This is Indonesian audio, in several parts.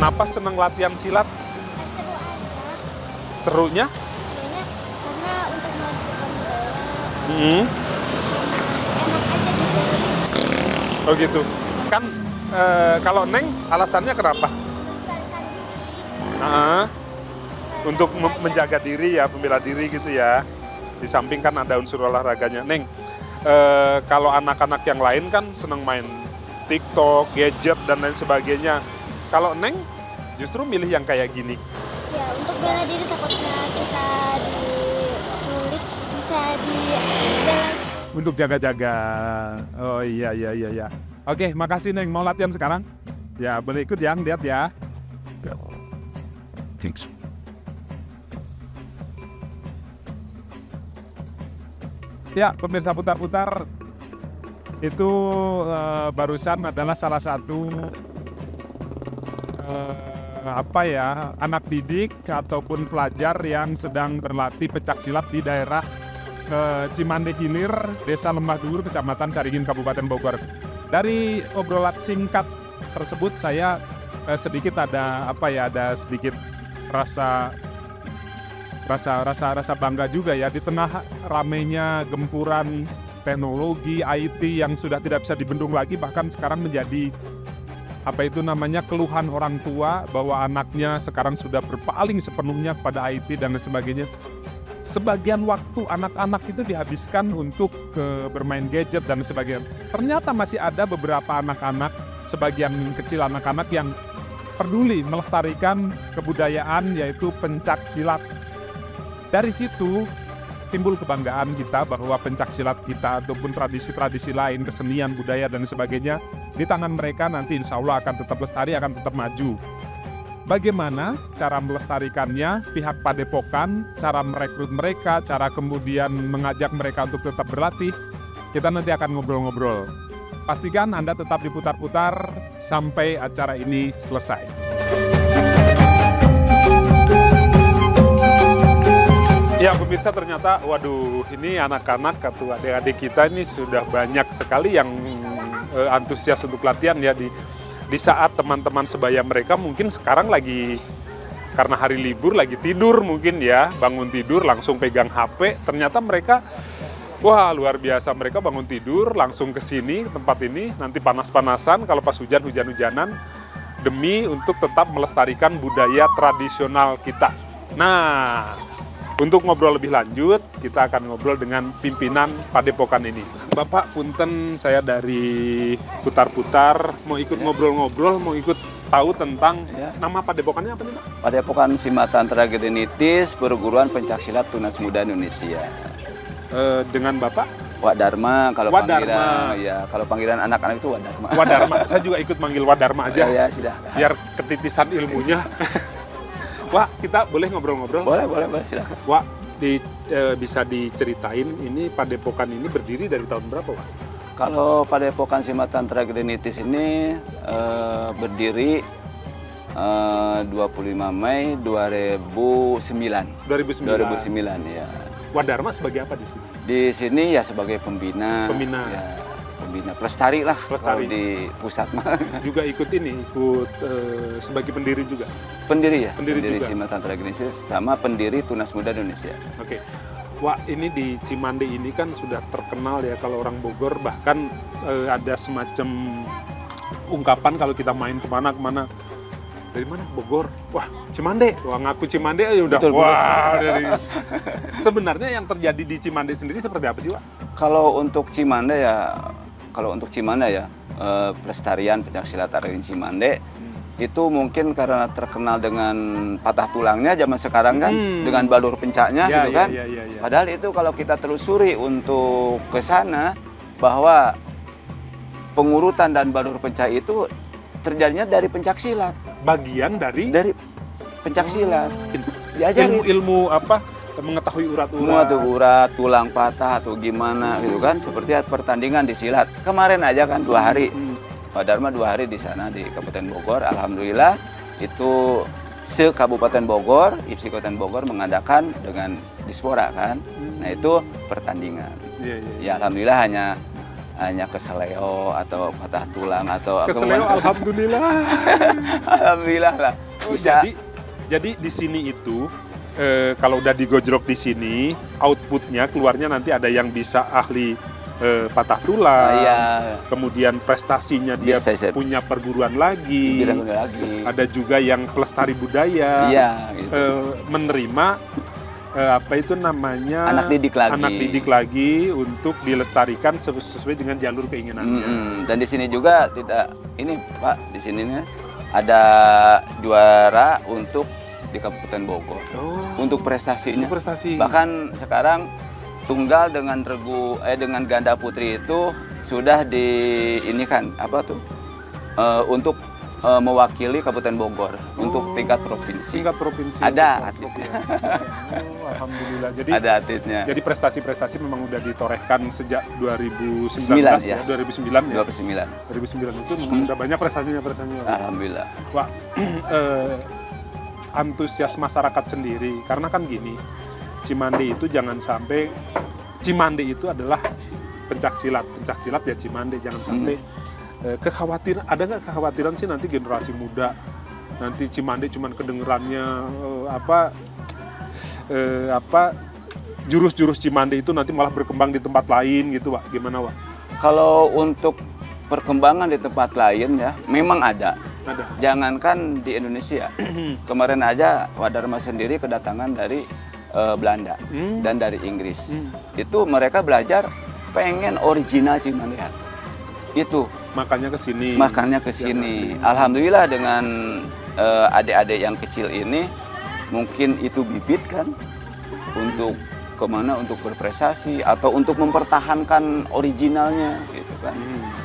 Kenapa senang latihan silat? Seru aja. Serunya? Serunya karena untuk melestarikan budaya Hmm. enak aja gitu. Oh gitu. Kan kalau Neng alasannya kenapa? Melestarikan diri. Nah, untuk menjaga diri ya, membela diri gitu ya. Di samping kan ada unsur olahraganya. Neng, kalau anak-anak yang lain kan seneng main TikTok, gadget dan lain sebagainya. Kalau Neng justru milih yang kayak gini. Ya, untuk bela diri takutnya kita diculik bisa dibela. Untuk jaga-jaga. Oh iya. Oke, makasih Neng. Mau latihan sekarang? Ya, boleh ikut ya, lihat ya. Thanks. Ya, pemirsa putar-putar, itu barusan adalah salah satu anak didik ataupun pelajar yang sedang berlatih pencak silat di daerah Cimande Hilir, Desa Lembah Dhuwur, Kecamatan Caringin, Kabupaten Bogor. Dari obrolan singkat tersebut saya sedikit ada sedikit rasa bangga juga ya di tengah ramainya gempuran teknologi IT yang sudah tidak bisa dibendung lagi, bahkan sekarang menjadi keluhan orang tua bahwa anaknya sekarang sudah berpaling sepenuhnya kepada IT dan sebagainya. Sebagian waktu anak-anak itu dihabiskan untuk bermain gadget dan sebagainya. Ternyata masih ada beberapa anak-anak, sebagian kecil anak-anak yang peduli melestarikan kebudayaan yaitu pencak silat. Dari situ timbul kebanggaan kita bahwa pencak silat kita ataupun tradisi-tradisi lain, kesenian, budaya dan sebagainya di tangan mereka nanti insya Allah akan tetap lestari, akan tetap maju. Bagaimana cara melestarikannya, pihak Padepokan, cara merekrut mereka, cara kemudian mengajak mereka untuk tetap berlatih, kita nanti akan ngobrol-ngobrol. Pastikan Anda tetap diputar-putar sampai acara ini selesai. Ya pemirsa, ternyata waduh ini anak-anak atau adik-adik kita ini sudah banyak sekali yang antusias untuk latihan ya di saat teman-teman sebaya mereka mungkin sekarang lagi karena hari libur lagi tidur mungkin ya, bangun tidur langsung pegang HP, ternyata mereka wah luar biasa, mereka bangun tidur langsung ke sini ke tempat ini, nanti panas-panasan, kalau pas hujan hujan-hujanan demi untuk tetap melestarikan budaya tradisional kita. Nah, untuk ngobrol lebih lanjut, kita akan ngobrol dengan pimpinan Padepokan ini. Bapak, punten saya dari putar-putar, mau ikut ngobrol-ngobrol, mau ikut tahu tentang nama Padepokannya apa nih, Pak? Padepokan Simatantra Gedenitis, Perguruan Pencaksilat Tunas Muda Indonesia. Dengan Bapak? Wak Dharma, kalau Wak panggilan Dharma. ya, kalau panggilan anak-anak itu Wak Dharma. Wak Dharma, saya juga ikut manggil Wak Dharma aja. Ya, sudah. Biar ketitisan ilmunya. Wak, kita boleh ngobrol-ngobrol? Boleh, silakan. Wak, bisa diceritain ini Padepokan ini berdiri dari tahun berapa, Wak? Kalau Padepokan Simatantra Gedenitis ini berdiri 25 Mei 2009. 2009 ya. Wak Dharma sebagai apa di sini? Di sini ya sebagai pembina. Ya, pembina pelestari lah. Pelestari. Kalau di pusat mah. Juga ikut sebagai pendiri juga? Pendiri ya, Pendiri juga. Simatantra Gedenitis sama pendiri Tunas Muda Indonesia. Oke. Wah, ini di Cimande ini kan sudah terkenal ya kalau orang Bogor, bahkan ada semacam ungkapan kalau kita main kemana-kemana, dari mana? Bogor. Wah, Cimande. Wah, ngaku Cimande aja udah. Betul, wah, dari sebenarnya yang terjadi di Cimande sendiri seperti apa sih, Wak? Kalau untuk Cimande ya, pelestarian pencaksilat Areng Cimande itu mungkin karena terkenal dengan patah tulangnya zaman sekarang kan, dengan balur pencaknya gitu kan. Ya. Padahal itu kalau kita telusuri untuk ke sana bahwa pengurutan dan balur pencak itu terjadinya dari pencaksilat. Bagian dari Pencaksilat. Diajari ilmu apa? Mengetahui urat-urat. Tulang patah atau gimana gitu kan, seperti pertandingan di silat. Kemarin aja kan 2 hari. Pak Dharma 2 hari di sana di Kabupaten Bogor. Alhamdulillah itu se-Kabupaten Bogor, IPSI Kabupaten Bogor mengadakan dengan Dispora kan. Nah itu pertandingan. Ya alhamdulillah hanya keseleo atau patah tulang atau Keseleo, kemana. alhamdulillah. Alhamdulillah lah. Oh, Bisa. jadi di sini itu kalau udah digojlok di sini, outputnya keluarnya nanti ada yang bisa ahli patah tulang, Iya. kemudian prestasinya dia Bisa, punya perguruan lagi, Bilang lagi. ada juga yang pelestari budaya, Iya, gitu. menerima apa itu namanya Anak didik lagi. untuk dilestarikan sesuai dengan jalur keinginannya. Dan di sini juga tidak ini Pak, di sini ada juara untuk di Kabupaten Bogor Oh, untuk prestasinya. itu prestasi. Bahkan sekarang tunggal dengan dengan ganda putri itu sudah di ini kan apa tuh untuk mewakili Kabupaten Bogor untuk tingkat provinsi. Tingkat provinsi. Ada untuk atletnya. Oh, alhamdulillah. Jadi Ada atletnya. jadi prestasi-prestasi memang udah ditorehkan sejak 2019 9, ya. ya. 2009 ya. 29. 2009 itu memang udah banyak prestasinya. Alhamdulillah. Wah, antusias masyarakat sendiri karena kan gini, Cimande itu jangan sampai Cimande itu adalah pencak silat ya Cimande, jangan sampai kekhawatiran, ada nggak kekhawatiran sih nanti generasi muda nanti Cimande cuman kedengerannya jurus-jurus Cimande itu nanti malah berkembang di tempat lain gitu, Wak. Gimana, Wak? Kalau untuk perkembangan di tempat lain ya memang ada. Ada. Jangankan di Indonesia. Kemarin aja Wadarma sendiri kedatangan dari Belanda dan dari Inggris. Itu mereka belajar pengen original Cimande. Itu Makanya ke sini. makanya ke sini. Alhamdulillah dengan adik-adik yang kecil ini mungkin itu bibit kan untuk kemana, untuk berprestasi atau untuk mempertahankan originalnya gitu kan.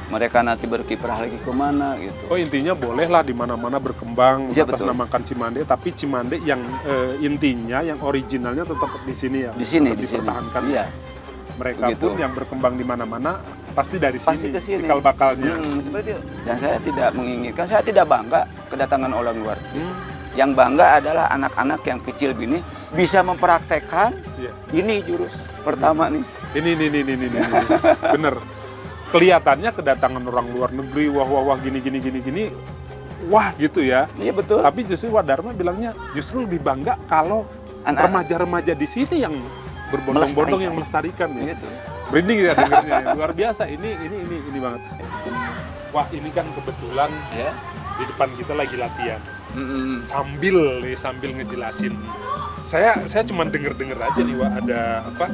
Mereka nanti berkiprah lagi kemana gitu. Oh, intinya bolehlah di mana-mana berkembang Iya, atas betul. namakan Cimande, tapi Cimande yang intinya, yang originalnya tetap di sini ya. Di sini, tetap di sini. dipertahankan. Iya. Mereka Begitu. pun yang berkembang di mana-mana pasti dari Pasti sini. ke sini. Cikal bakalnya. Seperti itu. Dan saya tidak menginginkan, saya tidak bangga kedatangan orang luar. Yang bangga adalah anak-anak yang kecil gini bisa mempraktekkan Iya. ini jurus pertama nih. Ini. Bener. Kelihatannya kedatangan orang luar negeri, wah gini. Wah gitu ya. Iya betul. Tapi justru Wadarma bilangnya justru lebih bangga kalau Anak-anak. remaja-remaja di sini yang berbondong-bondong yang melestarikan ya. Gitu. Merinding ya dengernya, luar biasa. Ini banget. Wah, ini kan kebetulan Ya. di depan kita lagi latihan. Sambil ngejelasin. Saya cuma denger aja nih, Wak, ada apa?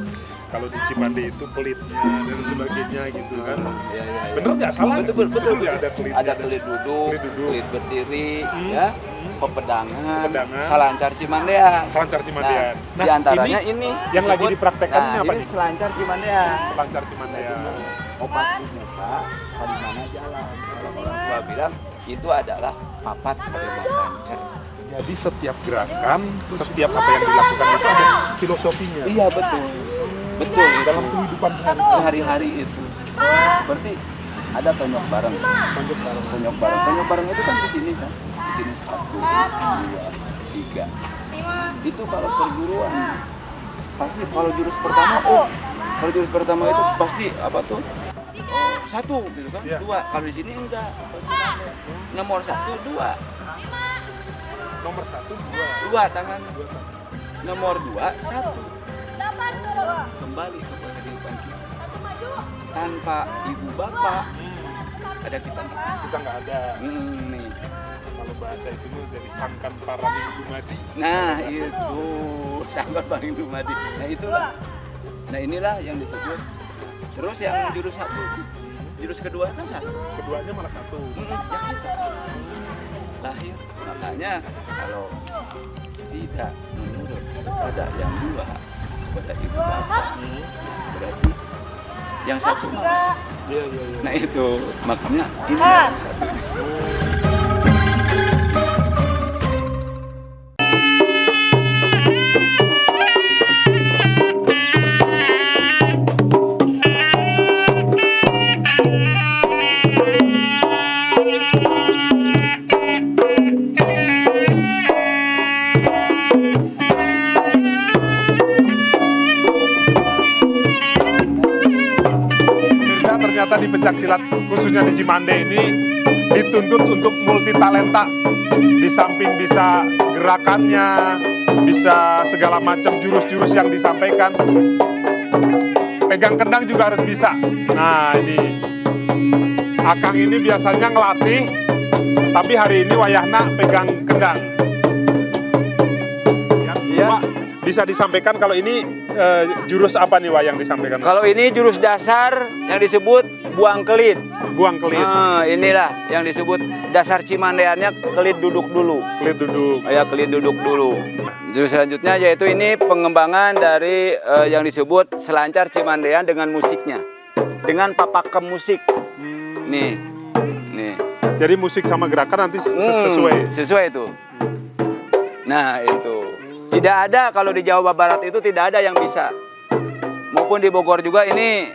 Kalau di Cimande itu pelitnya dan sebagainya gitu kan. Iya. Bener nggak salah? Betul. ya ada pelit. Ada kelit duduk, Kelit duduk. kelit berdiri, ya, pepedangan, Pepedangan. selancar Cimandean. Selancar Cimandean. Nah, di antaranya ini yang lagi disebut- dipraktekkan ini apa ini nih? selancar Cimandean. Selancar Cimandean. Obat muka, di mana jalan. Kalau orang tua bilang itu adalah papat kalimantan. Jadi setiap gerakan, setiap apa yang dilakukan itu ada filosofinya. Iya betul. Betul itu. Dalam kehidupan Sehari-hari itu. Seperti ada tonjok bareng. Tonjok bareng itu kan di sini kan. Di sini 1, 2, 3. Itu kalau perguruan pasti kalau jurus pertama itu pasti apa tuh? 1 gitu kan. Iya. 2. Kalau di sini enggak. Nomor 1, 2. Nomor 1, 2 tangan. Nomor 2, 1. Kembali kepada kehidupan kita. Tanpa ibu bapak ada kita nggak? kita nggak ada. Nih. Kalau bahasa itu dari sangkan para minggu mati. Nah itu sahabat paling dumadi. Nah itulah. Nah inilah yang disebut. Terus yang jurus 1, jurus kedua kan 1. Keduanya malah 1. Ya kita lahir. Makanya kalau tidak menurut kepada yang 2 kepada ibu bapak berarti yang 1 mana? Iya. Nah itu makanya ini yang 1 ini. Pemirsa, ternyata ternyata di pencaksilat khususnya di Cimande ini dituntut untuk multi talenta. Di samping bisa gerakannya, bisa segala macam jurus-jurus yang disampaikan, pegang kendang juga harus bisa. Nah ini Akang ini biasanya ngelatih, tapi hari ini wayahna pegang kendang. Iya. Pak, bisa disampaikan kalau ini jurus apa nih Wak yang disampaikan? Kalau ini jurus dasar yang disebut buang kelit. Buang kelit. Nah, inilah yang disebut dasar Cimandeannya, kelit duduk dulu. Kelit duduk. Ya, kelit duduk dulu. Jurus selanjutnya yaitu ini pengembangan dari yang disebut selancar Cimandean dengan musiknya. Dengan papakem musik. Nih. Jadi musik sama gerakan nanti sesuai. Sesuai itu. Nah, itu. Tidak ada kalau di Jawa Barat itu tidak ada yang bisa. Maupun di Bogor juga ini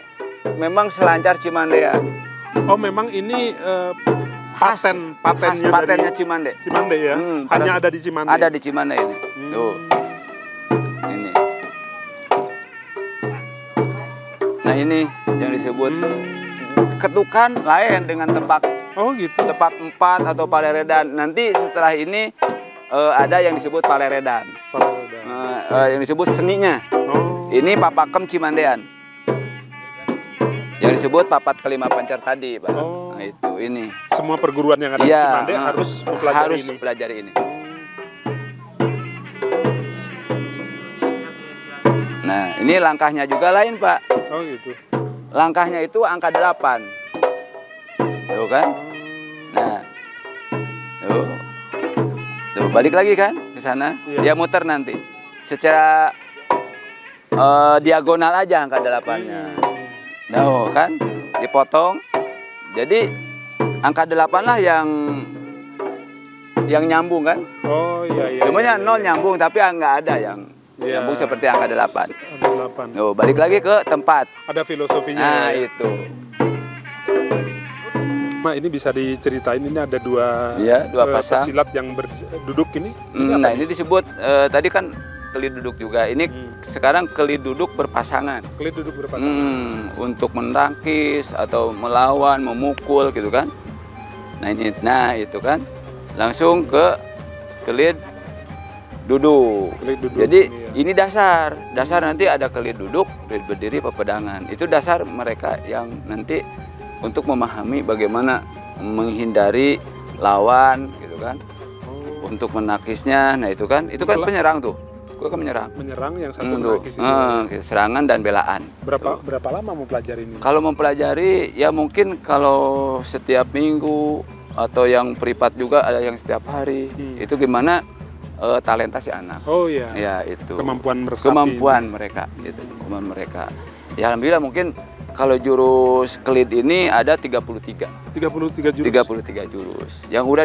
memang selancar Cimandean. Oh memang ini patennya patennya dari Cimande. Cimande ya? Hanya ada di Cimande? Ada di Cimande ini. Tuh. Ini. Nah ini yang disebut ketukan lain dengan tepak. Oh gitu. Tepak 4 atau paleredan. Nanti setelah ini ada yang disebut paleredan. Yang disebut seninya. Oh. Ini papakem Cimandean. Yang disebut papat kelima pancar tadi, Pak. Oh. Nah, itu ini. Semua perguruan yang ada di Cimande harus mempelajari ini. Belajar ini. Nah, ini langkahnya juga lain, Pak. Oh gitu. Langkahnya itu angka 8. Tuh kan? Nah. Tuh. Tuh, balik lagi kan ke sana. Iya. Dia muter nanti. Secara diagonal aja angka 8-nya. Nah, kan? Dipotong. Jadi angka 8 lah yang nyambung kan? Oh iya. Semuanya 0 nyambung, tapi nggak ada yang nyambung seperti angka 8. Angka 8. Tuh, balik lagi ke tempat. Ada filosofinya. Nah, ya. itu. Ma, ini bisa diceritain ini ada dua pasang pesilat yang berduduk ini. Nah, ini disebut tadi kan kelit duduk juga. Ini sekarang kelit duduk berpasangan. Kelit duduk berpasangan. Untuk menangkis atau melawan, memukul gitu kan. Nah itu kan langsung ke kelit duduk. Kelit duduk. Jadi ini ini dasar nanti ada kelit duduk, kelit berdiri, pepedangan. Itu dasar mereka yang nanti untuk memahami bagaimana menghindari lawan gitu kan. Untuk menakisnya, nah itu kan penyerang tuh. Gue kan menyerang. Menyerang yang satu menakis itu. Serangan dan belaan. Berapa lama mempelajari ini? Kalau mempelajari ya mungkin kalau setiap minggu atau yang privat juga ada yang setiap hari. Itu gimana talenta si anak. Oh iya. Ya itu. Kemampuan meresapi. Kemampuan mereka gitu. Kemampuan mereka. Ya alhamdulillah mungkin kalau jurus kelit ini ada 33. 33 jurus. 33 jurus. Yang udah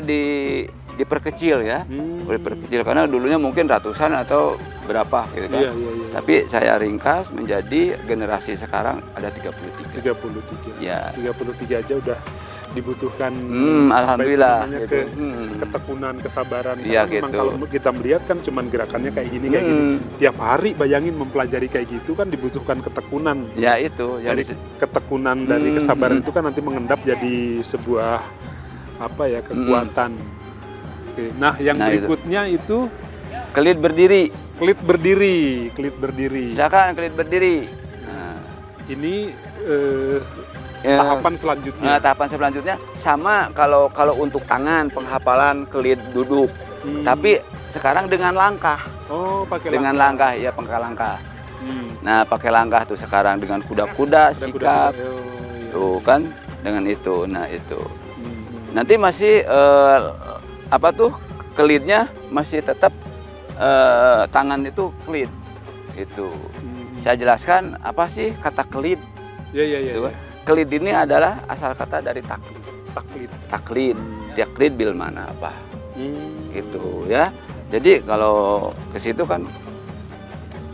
diperkecil ya. Udah diperkecil karena dulunya mungkin ratusan atau berapa gitu kan. Iya. Tapi saya ringkas menjadi generasi sekarang ada 33. 33. Ya. 33 aja udah dibutuhkan. Alhamdulillah. Gitu. Ketekunan, kesabaran. Iya, Karena memang gitu. kalau kita melihat kan cuman gerakannya kayak gini kayak gini. Tiap hari bayangin mempelajari kayak gitu kan dibutuhkan ketekunan. Ya itu. Dari ketekunan dari kesabaran itu kan nanti mengendap jadi sebuah kekuatan. Oke. Nah, yang berikutnya itu kelit berdiri. Kelit berdiri. Silakan kelit berdiri. Nah, ini tahapan selanjutnya. Nah, tahapan selanjutnya sama kalau untuk tangan penghafalan kelit duduk. Tapi sekarang dengan langkah. Oh, pakai dengan langkah ya, pakai langkah. Nah, pakai langkah tuh sekarang dengan kuda-kuda, sikap. Tuh kan dengan itu. Nah, itu. Nanti masih kelitnya masih tetap tangan itu kelit. Itu. Saya jelaskan apa sih kata kelit? Iya. Kelit ini adalah asal kata dari taklid. Taklid. Taklid bil mana apa? Gitu ya. Jadi kalau ke situ kan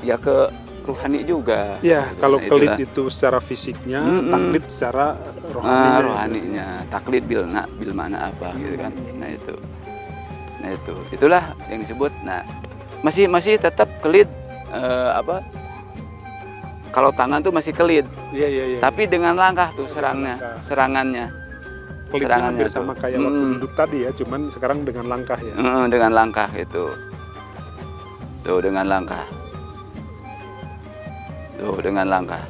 ya ke rohani juga. Iya, kalau kelit itu secara fisiknya, taklid secara rohaninya. Rohaninya. Taklid bil mana apa gitu kan. Nah itu. Itulah yang disebut. Nah, masih tetap kelit kalau tangan tuh masih kelid. Iya. Tapi dengan langkah tuh serangannya. Pelitnya hampir tuh. sama kayak waktu duduk tadi ya, cuman sekarang dengan langkah ya. Dengan langkah itu. Tuh dengan langkah. Tuh dengan langkah.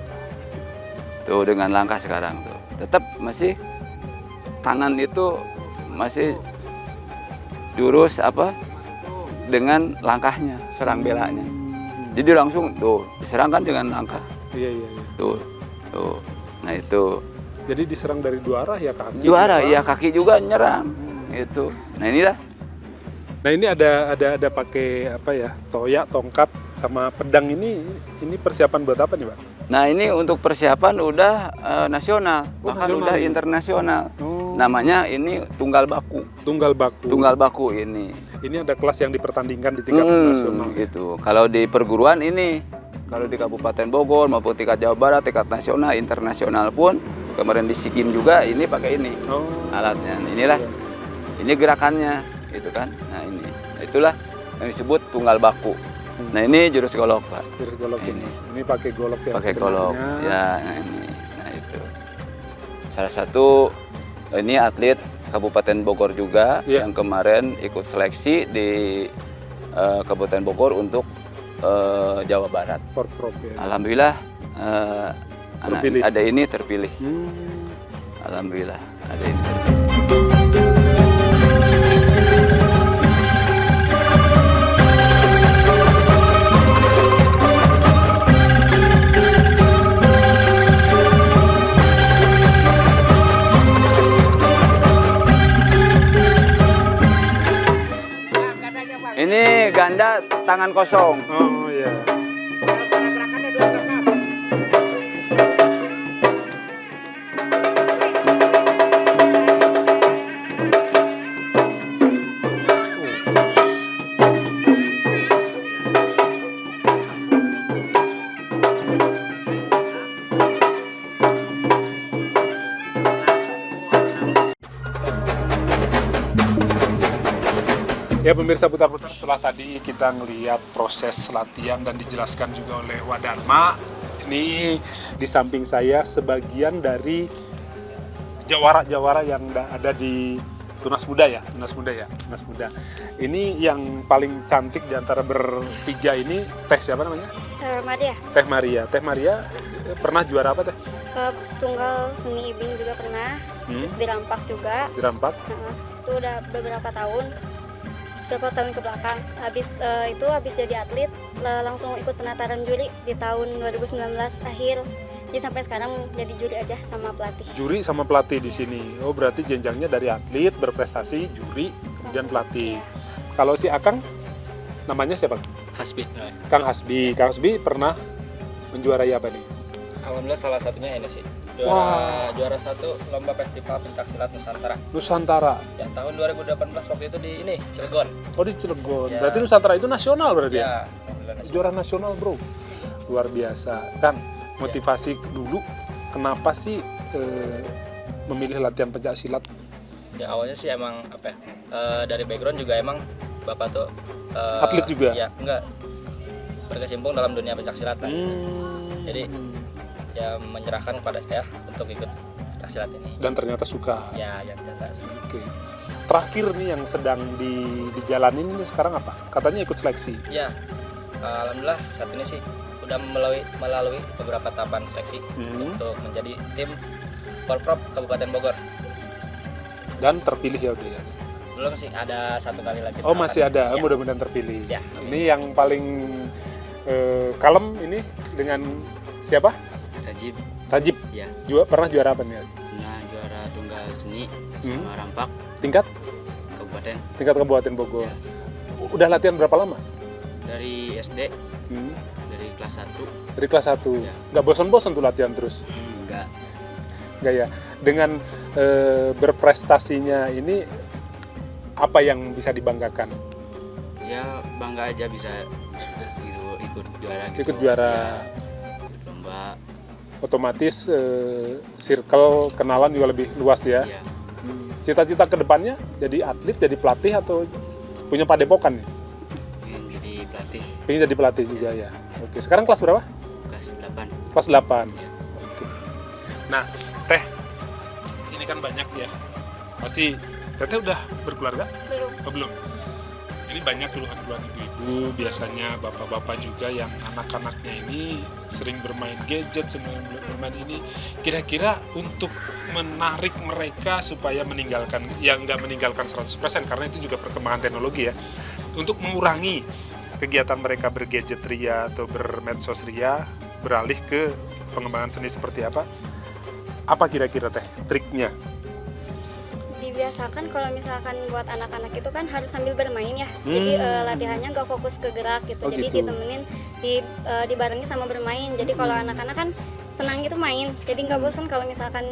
Tuh dengan langkah sekarang tuh. Tetap masih tangan itu masih jurus apa? Dengan langkahnya, serang belanya. Jadi langsung tuh diserangkan dengan langkah. Iya. Tuh. Nah itu. Jadi diserang dari dua arah ya kaki. Dua arah, ya kaki juga nyerang. Itu. Nah inilah. Nah ini ada pakai apa ya? Toya, tongkat, sama pedang ini persiapan buat apa nih, Pak? Nah ini untuk persiapan udah nasional, Oh, bahkan nasional udah ini? internasional. Oh. Namanya ini tunggal baku. Tunggal baku. Tunggal baku ini. Ini ada kelas yang dipertandingkan di tingkat nasional. Gitu. Kalau di perguruan ini, kalau di Kabupaten Bogor maupun tingkat Jawa Barat, tingkat nasional, internasional pun kemarin di SEA Games juga ini pakai ini Oh. alatnya. Inilah, ini gerakannya, gitu kan. Nah ini, nah, itulah yang disebut tunggal baku. Nah ini jurus golok, Pak. Jurus golok Ini. ini pakai golok yang Pakai sebenarnya. golok. Ya, nah ini. Nah itu. Salah satu ini atlet Kabupaten Bogor juga Iya. yang kemarin ikut seleksi di Kabupaten Bogor untuk Jawa Barat. Porprov ya. Alhamdulillah anak Terpilih. ada ini terpilih. Hmm. Alhamdulillah ada ini terpilih. Ini ganda tangan kosong. Oh iya. Ya pemirsa putar-putar, setelah tadi kita ngelihat proses latihan dan dijelaskan juga oleh Wadharma, ini di samping saya sebagian dari jawara-jawara yang ada di Tunas Muda ya, Tunas Muda. Ini yang paling cantik di antara bertiga ini Teh siapa namanya? Maria, Teh Maria. Teh Maria pernah juara apa Teh? tunggal seni ibing juga pernah, terus di Rampak juga. Di Rampak? Itu udah beberapa tahun ke belakang. Habis jadi atlet, langsung ikut penataran juri di tahun 2019 akhir. Jadi sampai sekarang jadi juri aja sama pelatih. Juri sama pelatih di sini. Oh berarti jenjangnya dari atlet, berprestasi, juri, kemudian pelatih. Kalau si Akang namanya siapa? Hasbi. Kang Hasbi. Kang Hasbi pernah menjuarai apa nih? Alhamdulillah salah satunya ini sih. Wah. Juara satu lomba festival pencaksilat Nusantara. Nusantara. Ya tahun 2018 waktu itu di ini Cilegon. Oh di Cilegon. Ya. Berarti Nusantara itu nasional berarti ya? Ya, alhamdulillah nasional. Juara nasional bro. Luar biasa. Kang, motivasi dulu kenapa sih memilih latihan pencaksilat? Ya awalnya sih emang apa ya? Dari background juga emang bapak tuh Atlet juga? Ya, enggak. Berkecimpung dalam dunia pencaksilat. Jadi ya menyerahkan kepada saya untuk ikut pencaksilat ini. Dan ternyata suka. Ya, yang ternyata sih. Oke. Terakhir nih yang sedang dijalanin ini sekarang apa? Katanya ikut seleksi. Ya, alhamdulillah saat ini sih udah melalui beberapa tahapan seleksi untuk menjadi tim Porprov Kabupaten Bogor. Dan terpilih ya udah ya. Belum sih, ada satu kali lagi. Oh masih ada, Ya. mudah-mudahan terpilih. Ya. Ini yang paling kalem ini dengan siapa? Rajib, Rajib. ya, Pernah juara apa nih? pernah juara tunggal seni sama Rampak Tingkat Kabupaten Kabupaten Bogor. Ya. Udah latihan berapa lama? dari SD, Hmm. dari kelas 1. Dari kelas 1. Ya. Nggak bosan-bosan tuh latihan terus? Enggak, Nggak ya? Dengan berprestasinya ini apa yang bisa dibanggakan? ya bangga aja bisa ikut juara gitu. Ikut juara. Ya, ikut lomba, Otomatis circle kenalan juga lebih luas ya. ya, Cita-cita kedepannya jadi atlet, jadi pelatih atau punya padepokan nih? ingin jadi pelatih Pengen jadi pelatih juga ya. Oke, sekarang kelas berapa? kelas 8. Kelas 8. Oke. Nah, Teh, ini kan banyak ya. Pasti Teteh udah berkeluarga? Belum. Oh, belum. Ini banyak keluhan-keluhan ibu-ibu, biasanya bapak-bapak juga yang anak-anaknya ini sering bermain gadget, sering bermain ini. Kira-kira untuk menarik mereka supaya meninggalkan, ya nggak meninggalkan 100% karena itu juga perkembangan teknologi ya. Untuk mengurangi kegiatan mereka bergadget ria atau bermedsos ria, beralih ke pengembangan seni seperti apa? Apa kira-kira Teh triknya? Dibiasakan kalau misalkan buat anak-anak itu kan harus sambil bermain ya. Jadi latihannya nggak fokus ke gerak gitu. Oh, Jadi gitu. ditemenin dibarengi sama bermain. Jadi kalau anak-anak kan senang itu main. Jadi nggak bosan kalau misalkan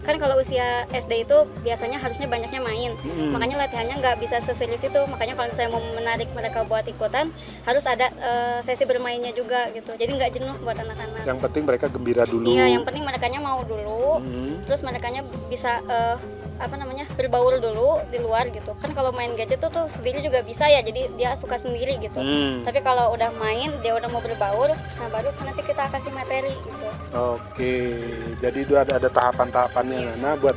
kan kalau usia SD itu biasanya harusnya banyaknya main. Makanya latihannya nggak bisa seserius itu. Makanya kalau saya mau menarik mereka buat ikutan harus ada sesi bermainnya juga gitu. Jadi nggak jenuh buat anak-anak. Yang penting mereka gembira dulu. Iya, yang penting merekanya mau dulu. Terus merekanya bisa berbaur dulu di luar gitu. Kan kalau main gadget tuh sendiri juga bisa ya. Jadi dia suka sendiri gitu. Tapi kalau udah main, dia udah mau berbaur, nah baru nanti kita kasih materi gitu. Oke, jadi itu ada tahapan-tahapannya. Nah, buat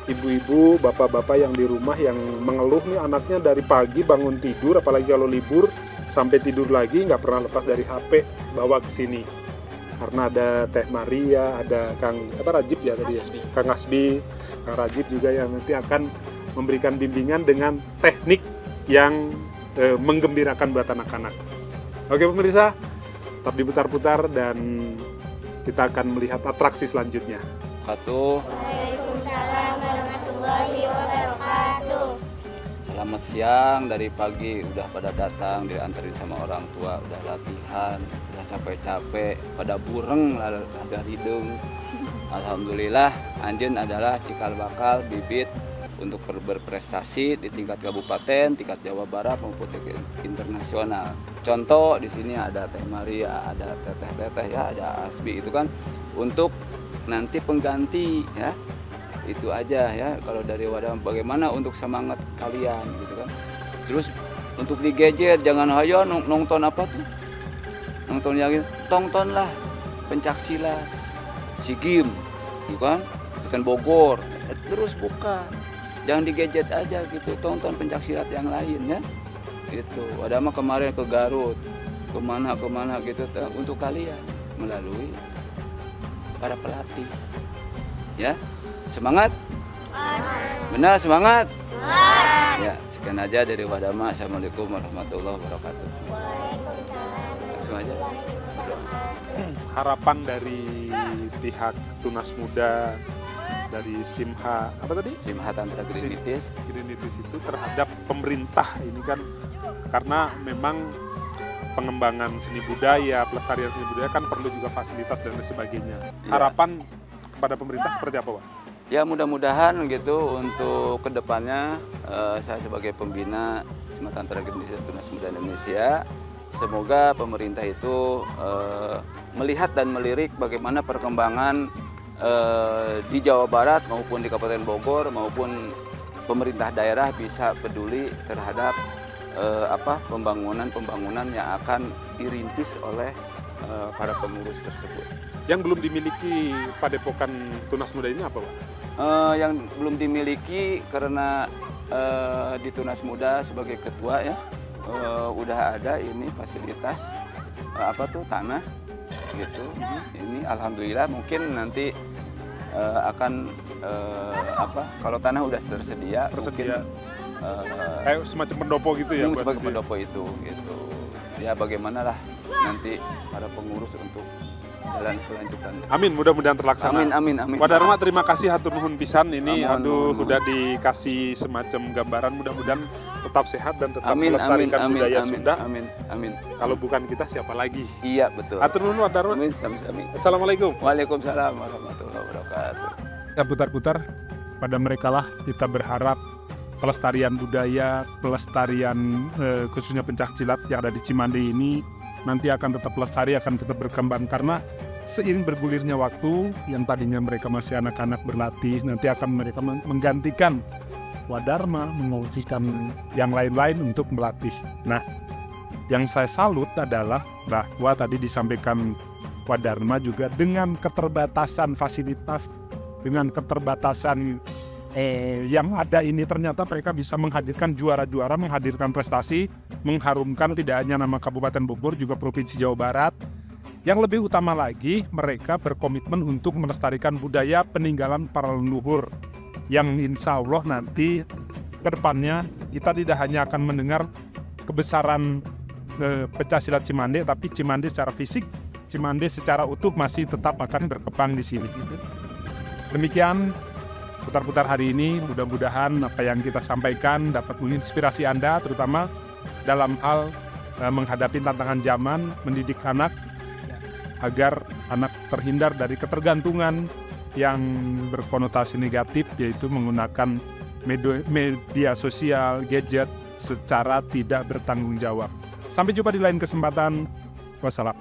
ibu-ibu, bapak-bapak yang di rumah yang mengeluh nih anaknya dari pagi bangun tidur, apalagi kalau libur sampai tidur lagi nggak pernah lepas dari HP, bawa ke sini. Karena ada Teh Maria, ada Kang Rajib ya tadi ya, Kang Hasbi, Kang Rajib juga yang nanti akan memberikan bimbingan dengan teknik yang menggembirakan buat anak-anak. Oke pemirsa, tetap diputar-putar dan kita akan melihat atraksi selanjutnya. Waalaikumsalam warahmatullahi wabarakatuh. Selamat siang, dari pagi udah pada datang, diantarin sama orang tua, udah latihan, udah capek-capek, pada bureng ada hidung. Alhamdulillah, Anjeun adalah cikal bakal bibit untuk berprestasi di tingkat kabupaten, tingkat Jawa Barat maupun tingkat internasional. Contoh di sini ada Teh Maria, ada teteh-teteh ya, ada Asbi itu kan untuk nanti pengganti ya. Itu aja ya kalau dari wadah bagaimana untuk semangat kalian gitu kan. Terus untuk di gadget jangan hayo nonton apa tuh? Nonton yang tonton lah pencak silat, si game, gitu kan? Kabupaten Bogor, terus buka. Jangan di gadget aja gitu, tonton pencak silat yang lain ya. Itu. Ada mah kemarin ke Garut, kemana gitu untuk kalian melalui para pelatih. Ya. Semangat? Benar semangat? Ya, sekian aja dari Wadama. Assalamualaikum warahmatullahi wabarakatuh. Langsung aja. Harapan dari pihak Tunas Muda, dari Simha, apa tadi? Simha Tantra Grinitis. Grinitis itu terhadap pemerintah ini kan karena memang pengembangan seni budaya, pelestarian seni budaya kan perlu juga fasilitas dan sebagainya. Harapan kepada pemerintah seperti apa, Pak? Ya mudah-mudahan gitu untuk kedepannya saya sebagai pembina Simha Tantra Grinitis Tunas Muda Indonesia, semoga pemerintah itu melihat dan melirik bagaimana perkembangan di Jawa Barat maupun di Kabupaten Bogor maupun pemerintah daerah bisa peduli terhadap pembangunan yang akan dirintis oleh para pengurus tersebut. Yang belum dimiliki Padepokan Tunas Muda ini apa, Pak? Yang belum dimiliki karena di Tunas Muda sebagai ketua ya udah ada ini fasilitas tanah gitu. Ini alhamdulillah mungkin nanti akan kalau tanah udah tersedia. Tersedia. Mungkin, kayak semacam pendopo gitu ya? Buat sebagai gitu ya? pendopo itu gitu. Ya bagaimana lah nanti para pengurus untuk jalan kelanjutan. Amin, mudah-mudahan terlaksana. Amin. Wadarma, terima kasih hatur nuhun pisan ini. Mohon. Udah dikasih semacam gambaran, mudah-mudahan tetap sehat dan tetap melestarikan budaya Sunda. Amin. Kalau bukan kita siapa lagi? Iya betul. Hatur nuhun Wadarma. Amin. Sami. Assalamualaikum. Waalaikumsalam warahmatullahi wabarakatuh. Kita putar-putar pada mereka lah kita berharap pelestarian budaya, pelestarian khususnya pencak silat yang ada di Cimande ini nanti akan tetap lestari, akan tetap berkembang karena seiring bergulirnya waktu yang tadinya mereka masih anak-anak berlatih, nanti akan mereka menggantikan Wadarma, menggantikan yang lain-lain untuk melatih. Nah, yang saya salut adalah bahwa tadi disampaikan Wadharma juga dengan keterbatasan fasilitas, dengan keterbatasan yang ada ini, ternyata mereka bisa menghadirkan juara-juara, menghadirkan prestasi, mengharumkan tidak hanya nama Kabupaten Bogor, juga Provinsi Jawa Barat. Yang lebih utama lagi, mereka berkomitmen untuk melestarikan budaya peninggalan para leluhur, yang insya Allah nanti ke depannya kita tidak hanya akan mendengar kebesaran Pencaksilat Cimande, tapi Cimande secara fisik, Cimande secara utuh masih tetap akan berkembang di sini. Demikian putar-putar hari ini, mudah-mudahan apa yang kita sampaikan dapat menginspirasi Anda, terutama dalam hal menghadapi tantangan zaman, mendidik anak, agar anak terhindar dari ketergantungan yang berkonotasi negatif, yaitu menggunakan media sosial, gadget secara tidak bertanggung jawab. Sampai jumpa di lain kesempatan. Wassalam.